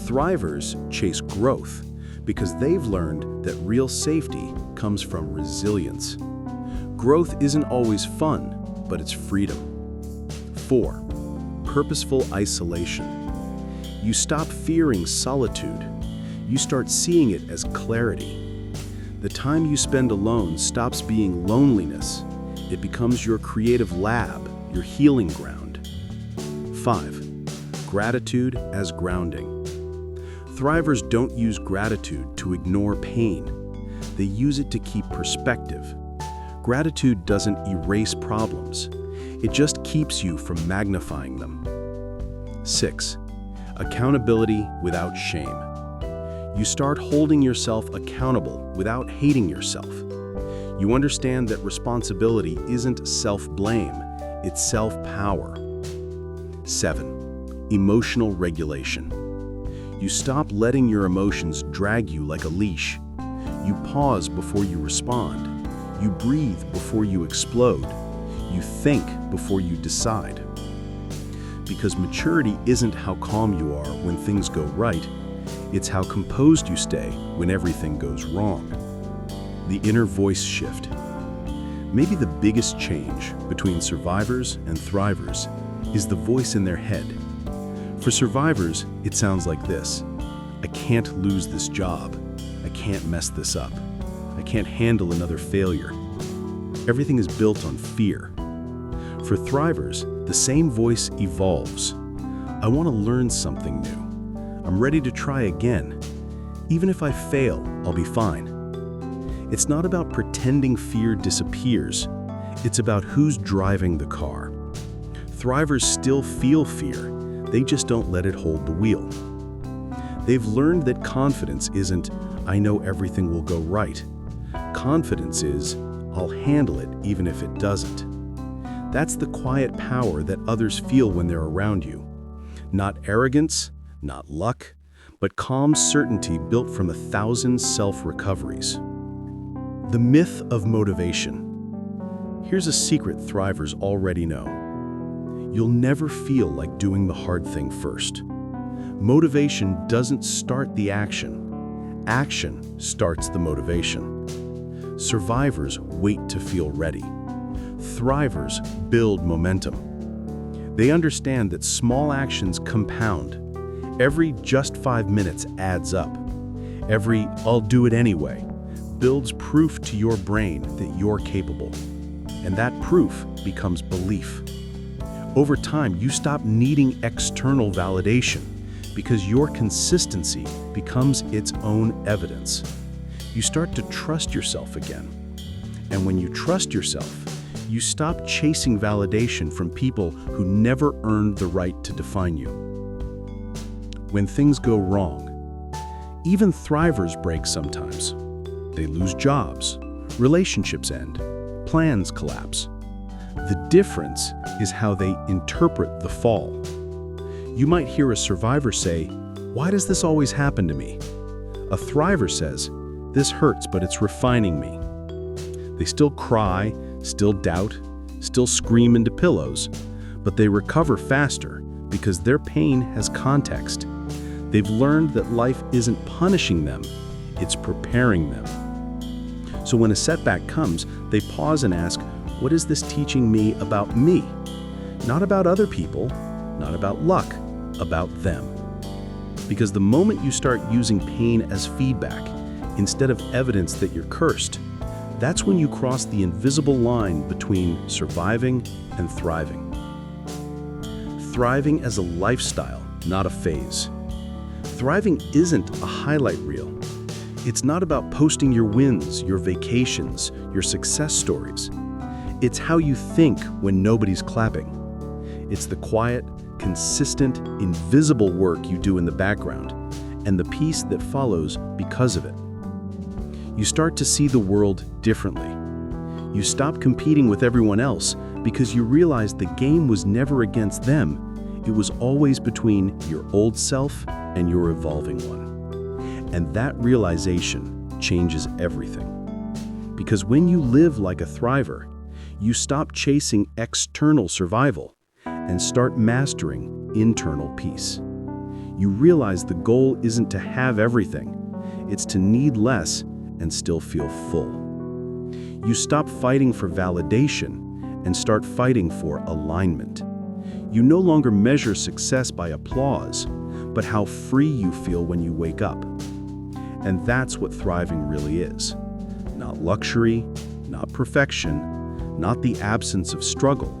Thrivers chase growth because they've learned that real safety comes from resilience. Growth isn't always fun, but it's freedom. 4. Purposeful isolation. You stop fearing solitude. You start seeing it as clarity. The time you spend alone stops being loneliness. It becomes your creative lab, your healing ground. 5. Gratitude as grounding. Thrivers don't use gratitude to ignore pain. They use it to keep perspective. Gratitude doesn't erase problems. It just keeps you from magnifying them. 6. Accountability without shame. You start holding yourself accountable without hating yourself. You understand that responsibility isn't self-blame, it's self-power. 7. Emotional regulation. You stop letting your emotions drag you like a leash. You pause before you respond. You breathe before you explode. You think before you decide. Because maturity isn't how calm you are when things go right, it's how composed you stay when everything goes wrong. The inner voice shift. Maybe the biggest change between survivors and thrivers is the voice in their head. For survivors, it sounds like this. I can't lose this job. I can't mess this up. I can't handle another failure. Everything is built on fear. For thrivers, the same voice evolves. I want to learn something new. I'm ready to try again. Even if I fail, I'll be fine. It's not about pretending fear disappears. It's about who's driving the car. Thrivers still feel fear. They just don't let it hold the wheel. They've learned that confidence isn't, I know everything will go right. Confidence is, I'll handle it even if it doesn't. That's the quiet power that others feel when they're around you. Not arrogance, not luck, but calm certainty built from 1,000 self-recoveries. The myth of motivation. Here's a secret thrivers already know. You'll never feel like doing the hard thing first. Motivation doesn't start the action. Action starts the motivation. Survivors wait to feel ready. Thrivers build momentum. They understand that small actions compound. Every just 5 minutes adds up. Every I'll do it anyway builds proof to your brain that you're capable. And that proof becomes belief. Over time, you stop needing external validation because your consistency becomes its own evidence. You start to trust yourself again. And when you trust yourself, you stop chasing validation from people who never earned the right to define you. When things go wrong, even thrivers break sometimes. They lose jobs, relationships end, plans collapse. The difference is how they interpret the fall. You might hear a survivor say, "Why does this always happen to me?" A thriver says, "This hurts, but it's refining me." They still cry, still doubt, still scream into pillows, but they recover faster because their pain has context. They've learned that life isn't punishing them, it's preparing them. So when a setback comes, they pause and ask, what is this teaching me about me? Not about other people, not about luck, about them. Because the moment you start using pain as feedback, instead of evidence that you're cursed, that's when you cross the invisible line between surviving and thriving. Thriving as a lifestyle, not a phase. Thriving isn't a highlight reel. It's not about posting your wins, your vacations, your success stories. It's how you think when nobody's clapping. It's the quiet, consistent, invisible work you do in the background, and the peace that follows because of it. You start to see the world differently. You stop competing with everyone else because you realize the game was never against them. It was always between your old self and your evolving one. And that realization changes everything. Because when you live like a thriver, you stop chasing external survival and start mastering internal peace. You realize the goal isn't to have everything, it's to need less and still feel full. You stop fighting for validation and start fighting for alignment. You no longer measure success by applause, but how free you feel when you wake up. And that's what thriving really is. Not luxury, not perfection, not the absence of struggle.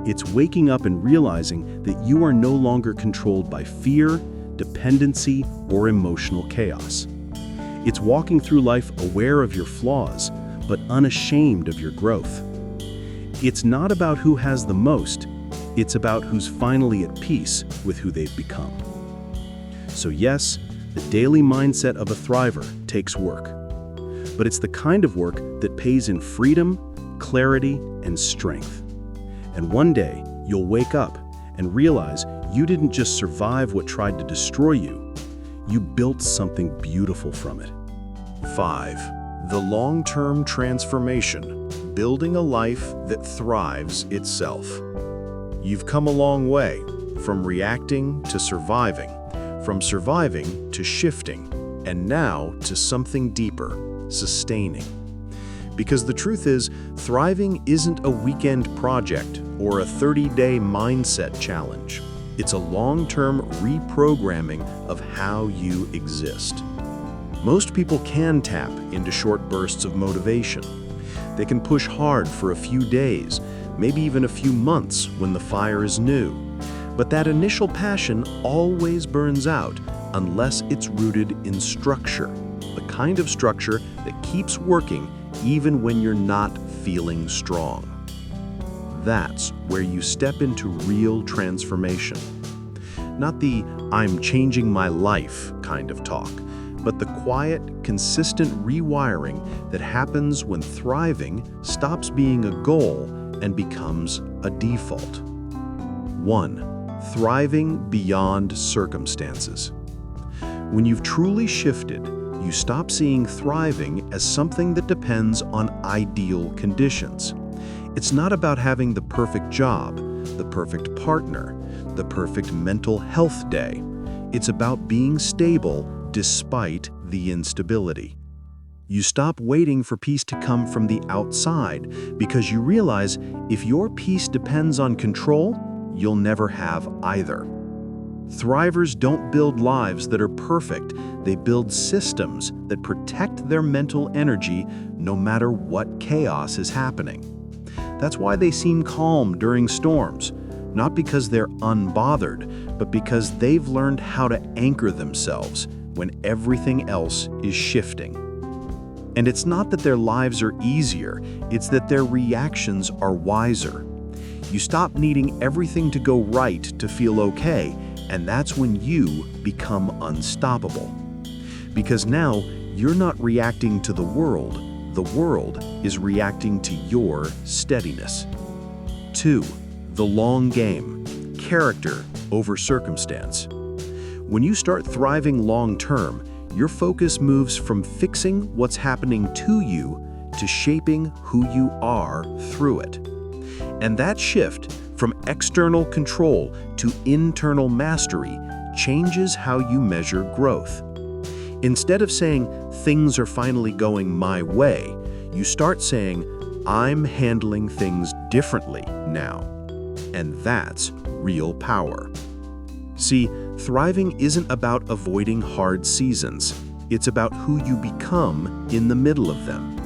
It's waking up and realizing that you are no longer controlled by fear, dependency, or emotional chaos. It's walking through life aware of your flaws, but unashamed of your growth. It's not about who has the most, it's about who's finally at peace with who they've become. So yes, the daily mindset of a thriver takes work. But it's the kind of work that pays in freedom, clarity, and strength. And one day, you'll wake up and realize you didn't just survive what tried to destroy you, you built something beautiful from it. 5. The long-term transformation, building a life that thrives itself. You've come a long way, from reacting to surviving, from surviving to shifting, and now to something deeper, sustaining. Because the truth is, thriving isn't a weekend project or a 30-day mindset challenge. It's a long-term reprogramming of how you exist. Most people can tap into short bursts of motivation. They can push hard for a few days, maybe even a few months when the fire is new. But that initial passion always burns out unless it's rooted in structure, the kind of structure that keeps working even when you're not feeling strong. That's where you step into real transformation. Not the "I'm changing my life" kind of talk, but the quiet, consistent rewiring that happens when thriving stops being a goal and becomes a default. 1. Thriving beyond circumstances. When you've truly shifted, you stop seeing thriving as something that depends on ideal conditions. It's not about having the perfect job, the perfect partner, the perfect mental health day. It's about being stable despite the instability. You stop waiting for peace to come from the outside because you realize if your peace depends on control, you'll never have either. Thrivers don't build lives that are perfect. They build systems that protect their mental energy no matter what chaos is happening. That's why they seem calm during storms, not because they're unbothered, but because they've learned how to anchor themselves when everything else is shifting. And it's not that their lives are easier, it's that their reactions are wiser. You stop needing everything to go right to feel okay, and that's when you become unstoppable. Because now, you're not reacting to the world is reacting to your steadiness. 2. The long game. Character over circumstance. When you start thriving long-term, your focus moves from fixing what's happening to you to shaping who you are through it. And that shift from external control to internal mastery changes how you measure growth. Instead of saying, "Things are finally going my way," you start saying, "I'm handling things differently now." And that's real power. See, thriving isn't about avoiding hard seasons. It's about who you become in the middle of them.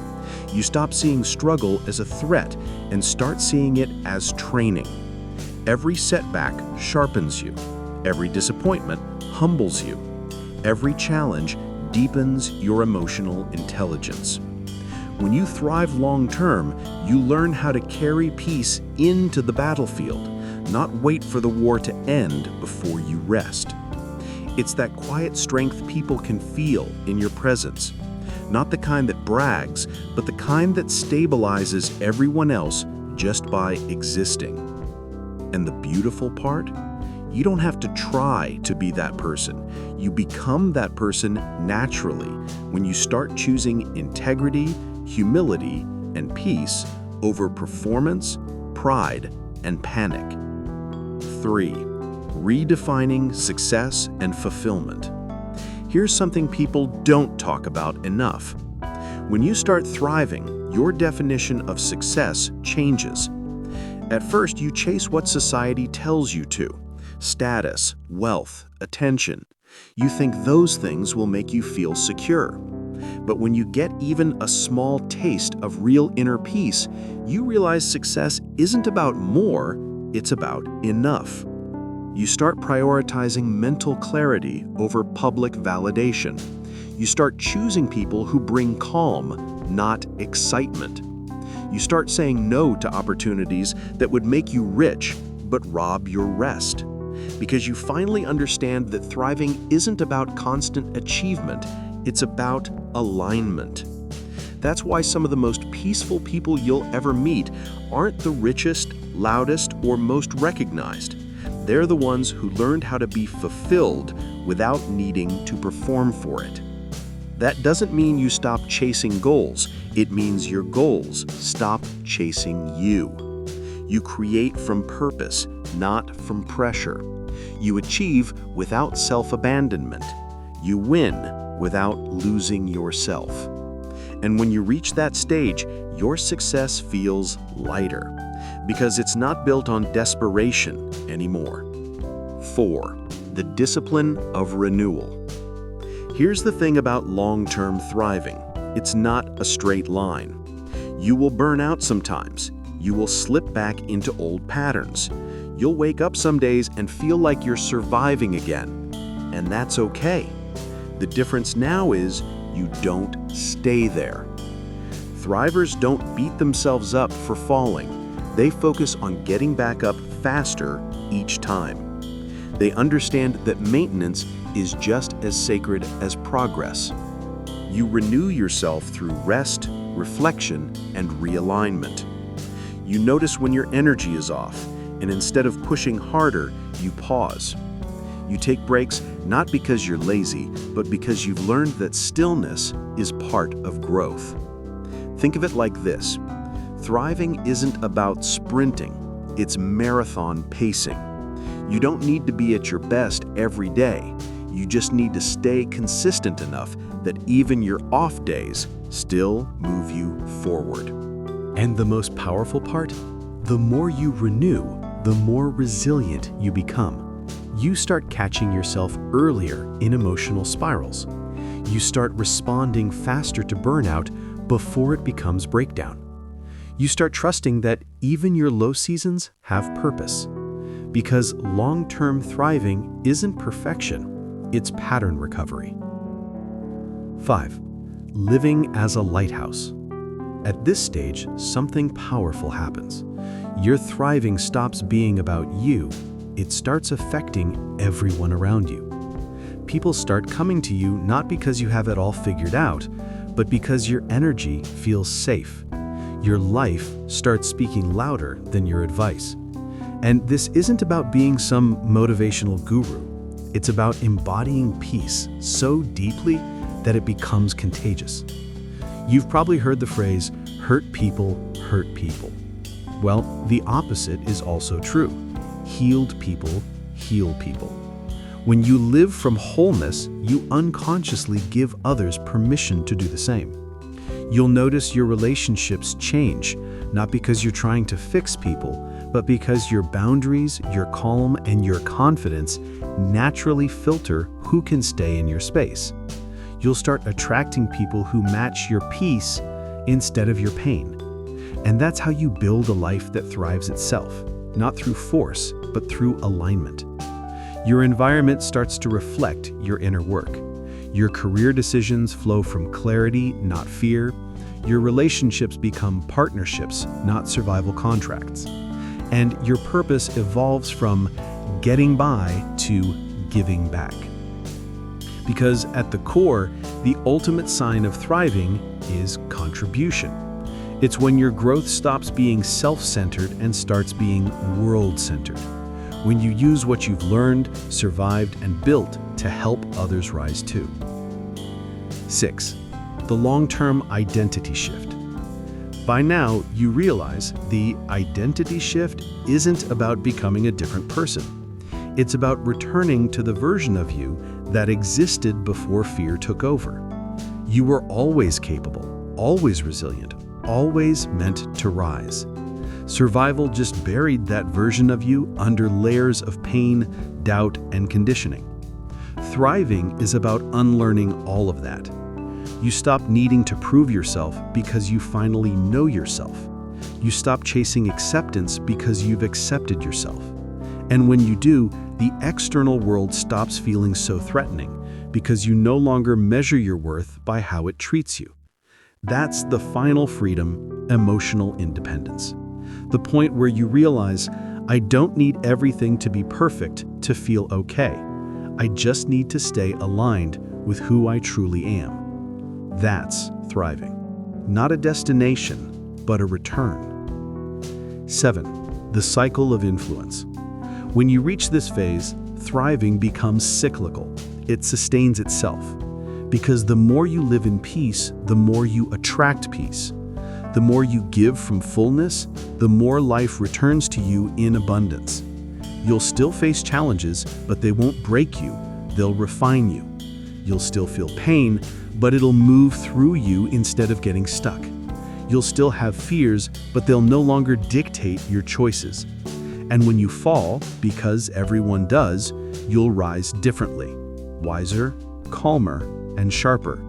You stop seeing struggle as a threat and start seeing it as training. Every setback sharpens you. Every disappointment humbles you. Every challenge deepens your emotional intelligence. When you thrive long-term, you learn how to carry peace into the battlefield, not wait for the war to end before you rest. It's that quiet strength people can feel in your presence. Not the kind that brags, but the kind that stabilizes everyone else just by existing. And the beautiful part? You don't have to try to be that person. You become that person naturally when you start choosing integrity, humility, and peace over performance, pride, and panic. 3. Redefining success and fulfillment. Here's something people don't talk about enough. When you start thriving, your definition of success changes. At first, you chase what society tells you to: status, wealth, attention. You think those things will make you feel secure. But when you get even a small taste of real inner peace, you realize success isn't about more, it's about enough. You start prioritizing mental clarity over public validation. You start choosing people who bring calm, not excitement. You start saying no to opportunities that would make you rich, but rob your rest. Because you finally understand that thriving isn't about constant achievement, it's about alignment. That's why some of the most peaceful people you'll ever meet aren't the richest, loudest, or most recognized. They're the ones who learned how to be fulfilled without needing to perform for it. That doesn't mean you stop chasing goals. It means your goals stop chasing you. You create from purpose, not from pressure. You achieve without self-abandonment. You win without losing yourself. And when you reach that stage, your success feels lighter because it's not built on desperation anymore. 4. The discipline of renewal. Here's the thing about long-term thriving. It's not a straight line. You will burn out sometimes. You will slip back into old patterns. You'll wake up some days and feel like you're surviving again. And that's okay. The difference now is you don't stay there. Thrivers don't beat themselves up for falling. They focus on getting back up faster each time. They understand that maintenance is just as sacred as progress. You renew yourself through rest, reflection, and realignment. You notice when your energy is off, and instead of pushing harder, you pause. You take breaks not because you're lazy, but because you've learned that stillness is part of growth. Think of it like this. Thriving isn't about sprinting, it's marathon pacing. You don't need to be at your best every day. You just need to stay consistent enough that even your off days still move you forward. And the most powerful part? The more you renew, the more resilient you become. You start catching yourself earlier in emotional spirals. You start responding faster to burnout before it becomes breakdown. You start trusting that even your low seasons have purpose. Because long-term thriving isn't perfection, it's pattern recovery. 5. Living as a lighthouse. At this stage, something powerful happens. Your thriving stops being about you. It starts affecting everyone around you. People start coming to you not because you have it all figured out, but because your energy feels safe. Your life starts speaking louder than your advice. And this isn't about being some motivational guru. It's about embodying peace so deeply that it becomes contagious. You've probably heard the phrase, hurt people hurt people. Well, the opposite is also true. Healed people heal people. When you live from wholeness, you unconsciously give others permission to do the same. You'll notice your relationships change, not because you're trying to fix people, but because your boundaries, your calm, and your confidence naturally filter who can stay in your space. You'll start attracting people who match your peace instead of your pain. And that's how you build a life that thrives itself, not through force, but through alignment. Your environment starts to reflect your inner work. Your career decisions flow from clarity, not fear. Your relationships become partnerships, not survival contracts. And your purpose evolves from getting by to giving back. Because at the core, the ultimate sign of thriving is contribution. It's when your growth stops being self-centered and starts being world-centered. When you use what you've learned, survived, and built to help others rise too. 6. The long-term identity shift. By now, you realize the identity shift isn't about becoming a different person. It's about returning to the version of you that existed before fear took over. You were always capable, always resilient, always meant to rise. Survival just buried that version of you under layers of pain, doubt, and conditioning. Thriving is about unlearning all of that. You stop needing to prove yourself because you finally know yourself. You stop chasing acceptance because you've accepted yourself. And when you do, the external world stops feeling so threatening because you no longer measure your worth by how it treats you. That's the final freedom, emotional independence. The point where you realize, I don't need everything to be perfect to feel okay. I just need to stay aligned with who I truly am. That's thriving. Not a destination, but a return. 7. The cycle of influence. When you reach this phase, thriving becomes cyclical. It sustains itself. Because the more you live in peace, the more you attract peace. The more you give from fullness, the more life returns to you in abundance. You'll still face challenges, but they won't break you. They'll refine you. You'll still feel pain, but it'll move through you instead of getting stuck. You'll still have fears, but they'll no longer dictate your choices. And when you fall, because everyone does, you'll rise differently, wiser, calmer, and sharper.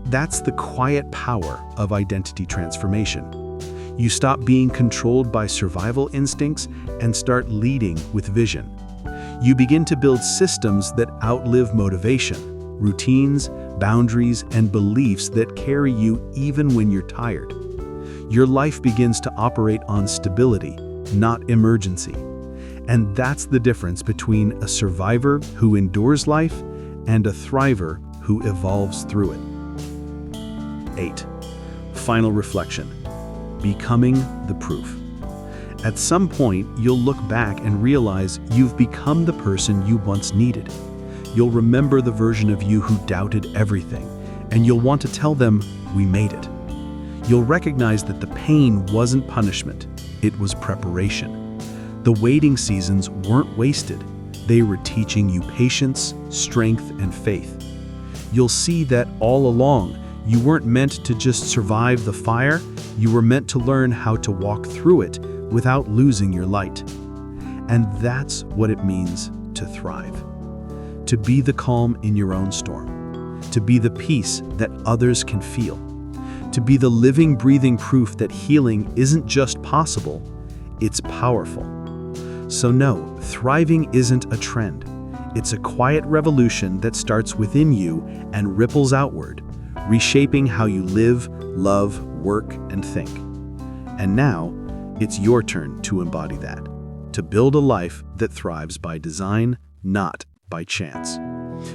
That's the quiet power of identity transformation. You stop being controlled by survival instincts and start leading with vision. You begin to build systems that outlive motivation, routines, boundaries, and beliefs that carry you even when you're tired. Your life begins to operate on stability, not emergency. And that's the difference between a survivor who endures life and a thriver who evolves through it. 8. Final reflection. Becoming the proof. At some point, you'll look back and realize you've become the person you once needed. You'll remember the version of you who doubted everything, and you'll want to tell them, "We made it." You'll recognize that the pain wasn't punishment, it was preparation. The waiting seasons weren't wasted. They were teaching you patience, strength, and faith. You'll see that all along, you weren't meant to just survive the fire, you were meant to learn how to walk through it without losing your light. And that's what it means to thrive. To be the calm in your own storm. To be the peace that others can feel. To be the living, breathing proof that healing isn't just possible, it's powerful. So no, thriving isn't a trend. It's a quiet revolution that starts within you and ripples outward, reshaping how you live, love, work, and think. And now, it's your turn to embody that, to build a life that thrives by design, not by chance.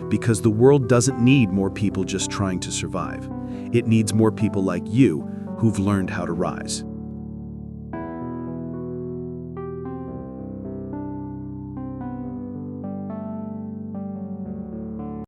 Because the world doesn't need more people just trying to survive. It needs more people like you who've learned how to rise.